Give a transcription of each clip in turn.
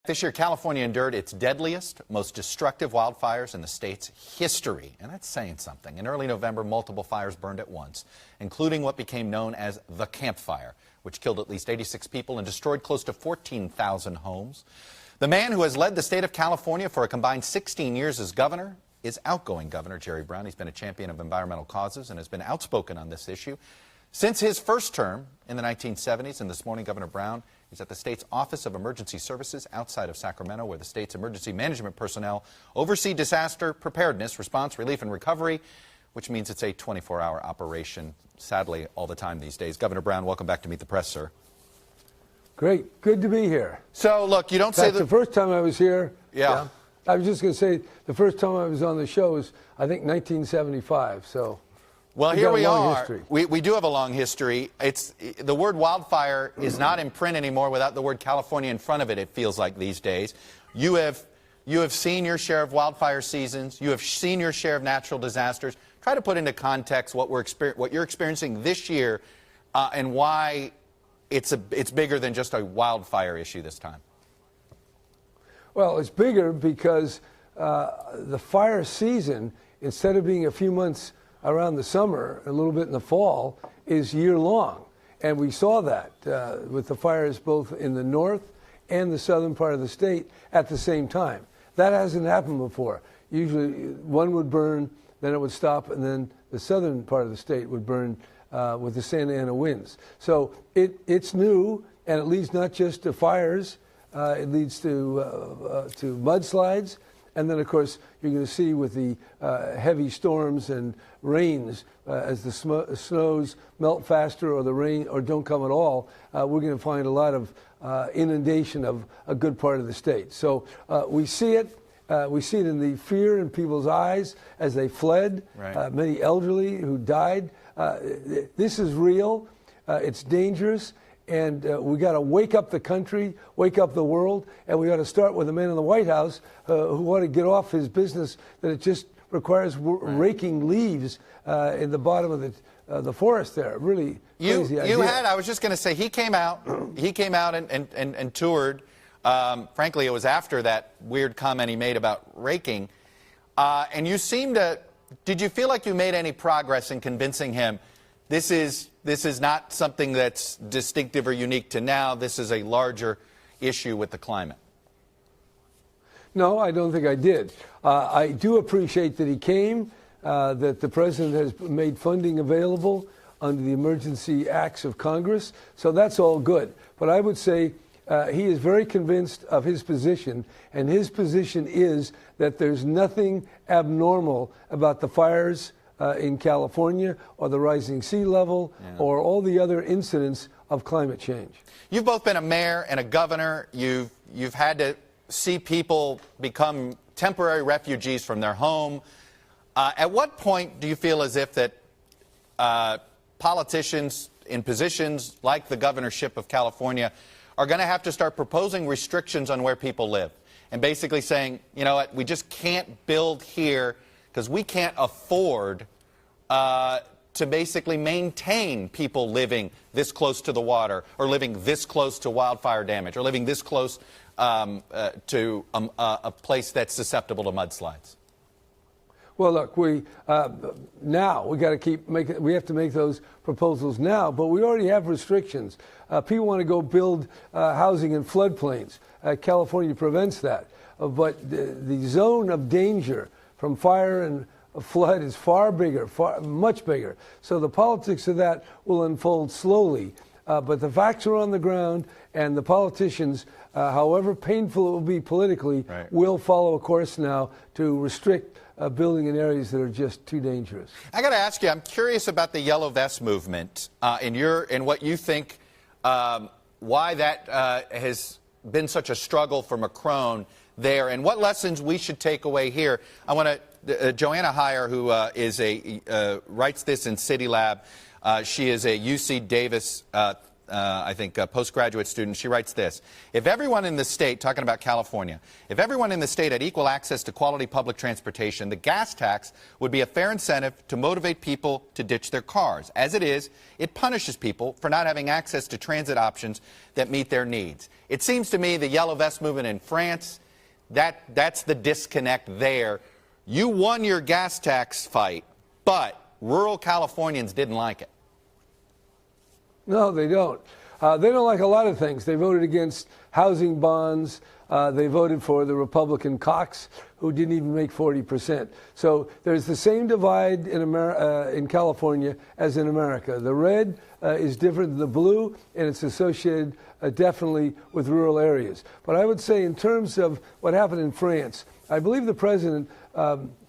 This year, California endured its deadliest, most destructive wildfires in the state's history. And that's saying something. In early November, multiple fires burned at once, including what became known as the Camp Fire, which killed at least 86 people and destroyed close to 14,000 homes. The man who has led the state of California for a combined 16 years as governor is outgoing Governor Jerry Brown. He's been a champion of environmental causes and has been outspoken on this issue since his first term in the 1970s. And this morning, Governor Brown is at the state's Office of Emergency Services outside of Sacramento, where the state's emergency management personnel oversee disaster preparedness, response, relief, and recovery, which means it's a 24-hour operation, sadly, all the time these days. Governor Brown, welcome back to Meet the Press, sir. Great. Good to be here. So, look, you don't say that... The first time I was here... Yeah. I was just going to say, the first time I was on the show was, I think, 1975, so... Well, here we are. We do have a long history. The word wildfire is not in print anymore without the word California in front of it, it feels like these days. You have seen your share of wildfire seasons. You have seen your share of natural disasters. Try to put into context what you're experiencing this year and why it's bigger than just a wildfire issue this time. Well, it's bigger because the fire season, instead of being a few months around the summer, a little bit in the fall, is year-long. And we saw that with the fires both in the north and the southern part of the state at the same time. That hasn't happened before. Usually one would burn, then it would stop, and then the southern part of the state would burn with the Santa Ana winds. So it's new, and it leads not just to fires, it leads to mudslides. And then, of course, you're going to see with the heavy storms and rains, as the snows melt faster or the rain or don't come at all, we're going to find a lot of inundation of a good part of the state. So we see it. We see it in the fear in people's eyes as they fled, right. Many elderly who died. This is real. It's dangerous. And we got to wake up the country, wake up the world, and we got to start with the man in the White House who want to get off his business that it just requires raking leaves in the bottom of the forest there. Really crazy idea. I was just going to say, he came out and toured. Frankly, it was after that weird comment he made about raking. And you seemed to, did you feel like you made any progress in convincing him this is not something that's distinctive or unique to now. This is a larger issue with the climate? No, I don't think I did. I do appreciate that he came, that the president has made funding available under the emergency acts of Congress. So that's all good. But I would say he is very convinced of his position, and his position is that there's nothing abnormal about the fires in California, or the rising sea level, or all the other incidents of climate change. You've both been a mayor and a governor. You've had to see people become temporary refugees from their home. At what point do you feel as if that politicians in positions like the governorship of California are going to have to start proposing restrictions on where people live and basically saying, you know what, we just can't build here because we can't afford to basically maintain people living this close to the water, or living this close to wildfire damage, or living this close to a place that's susceptible to mudslides? Well, look, now we got to keep making. We have to make those proposals now, but we already have restrictions. People want to go build housing in floodplains. California prevents that, but the zone of danger from fire and a flood is far bigger, much bigger. So the politics of that will unfold slowly. But the facts are on the ground, and the politicians, however painful it will be politically, will follow a course now to restrict building in areas that are just too dangerous. I got to ask you, I'm curious about the Yellow Vest movement and what you think, why that has been such a struggle for Macron there, and what lessons we should take away here. I want to Joanna Heyer, who writes this in City Lab. She is a UC Davis I think, postgraduate student. She writes this: if everyone in the state, talking about California, if everyone in the state had equal access to quality public transportation, the gas tax would be a fair incentive to motivate people to ditch their cars. As it is, it punishes people for not having access to transit options that meet their needs. It seems to me the Yellow Vest movement in France, that's the disconnect there. You won your gas tax fight, but rural Californians didn't like it. No, they don't. They don't like a lot of things. They voted against housing bonds. They voted for the Republican Cox, who didn't even make 40%. So there's the same divide in California as in America. The red is different than the blue, and it's associated definitely with rural areas. But I would say in terms of what happened in France, I believe the president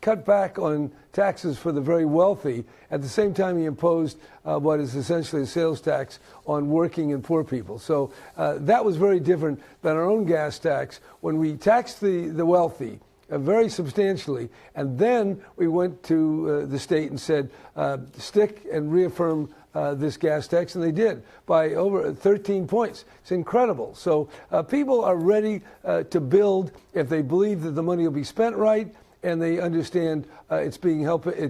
cut back on taxes for the very wealthy. At the same time, he imposed what is essentially a sales tax on working and poor people. So that was very different than our own gas tax, when we taxed the wealthy very substantially, and then we went to the state and said, stick and reaffirm this gas tax, and they did by over 13 points. It's incredible. So people are ready to build if they believe that the money will be spent right, and they understand it's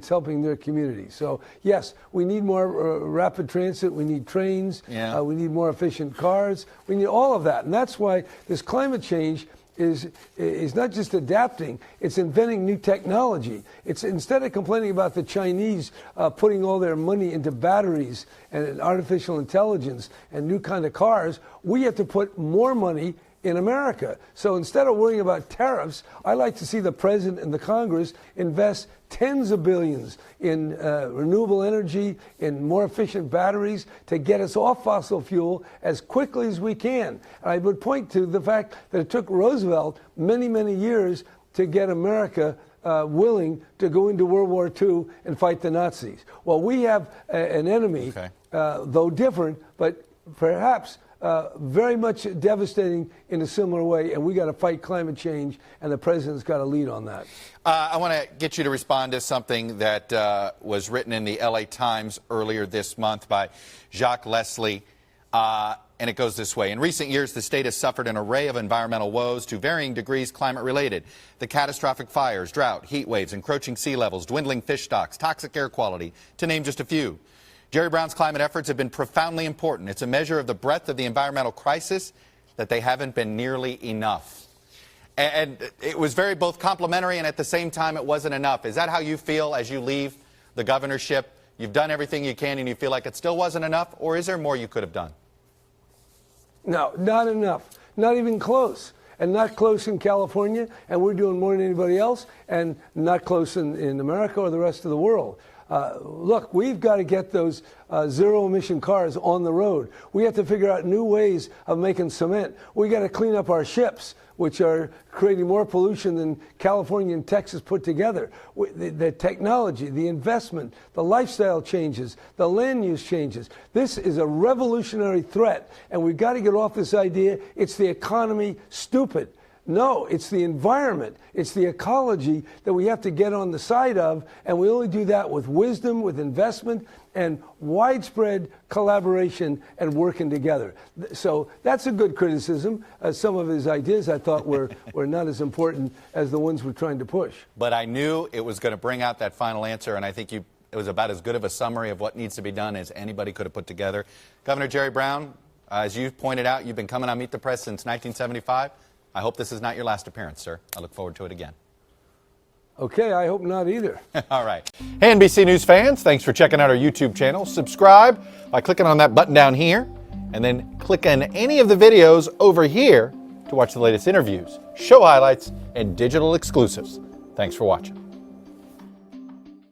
helping their community. So yes, we need more rapid transit. We need trains. Yeah. We need more efficient cars. We need all of that, and that's why this climate change is not just adapting, it's inventing new technology. It's instead of complaining about the Chinese putting all their money into batteries and artificial intelligence and new kind of cars, we have to put more money in America. So instead of worrying about tariffs, I like to see the president and the Congress invest tens of billions in renewable energy, in more efficient batteries to get us off fossil fuel as quickly as we can. And I would point to the fact that it took Roosevelt many, many years to get America willing to go into World War II and fight the Nazis. Well, we have an enemy, though different, but perhaps very much devastating in a similar way, and we got to fight climate change, and the president's got to lead on that. I want to get you to respond to something that was written in the LA Times earlier this month by Jacques Leslie, and it goes this way. In recent years, the state has suffered an array of environmental woes, to varying degrees climate-related. The catastrophic fires, drought, heat waves, encroaching sea levels, dwindling fish stocks, toxic air quality, to name just a few. Jerry Brown's climate efforts have been profoundly important. It's a measure of the breadth of the environmental crisis that they haven't been nearly enough. And it was very both complimentary, and at the same time it wasn't enough. Is that how you feel as you leave the governorship? You've done everything you can and you feel like it still wasn't enough, or is there more you could have done? No, not enough. Not even close. And not close in California, and we're doing more than anybody else, and not close in America or the rest of the world. Look, we've got to get those zero-emission cars on the road. We have to figure out new ways of making cement. We got to clean up our ships, which are creating more pollution than California and Texas put together. The technology, the investment, the lifestyle changes, the land use changes. This is a revolutionary threat, and we've got to get off this idea it's the economy, stupid. No, it's the environment, it's the ecology that we have to get on the side of, and we only do that with wisdom, with investment, and widespread collaboration and working together. So that's a good criticism. Some of his ideas I thought were not as important as the ones we're trying to push. But I knew it was going to bring out that final answer, and I think it was about as good of a summary of what needs to be done as anybody could have put together. Governor Jerry Brown, as you pointed out, you've been coming on Meet the Press since 1975. I hope this is not your last appearance, sir. I look forward to it again. Okay, I hope not either. All right. Hey, NBC News fans, thanks for checking out our YouTube channel. Subscribe by clicking on that button down here, and then click on any of the videos over here to watch the latest interviews, show highlights, and digital exclusives. Thanks for watching.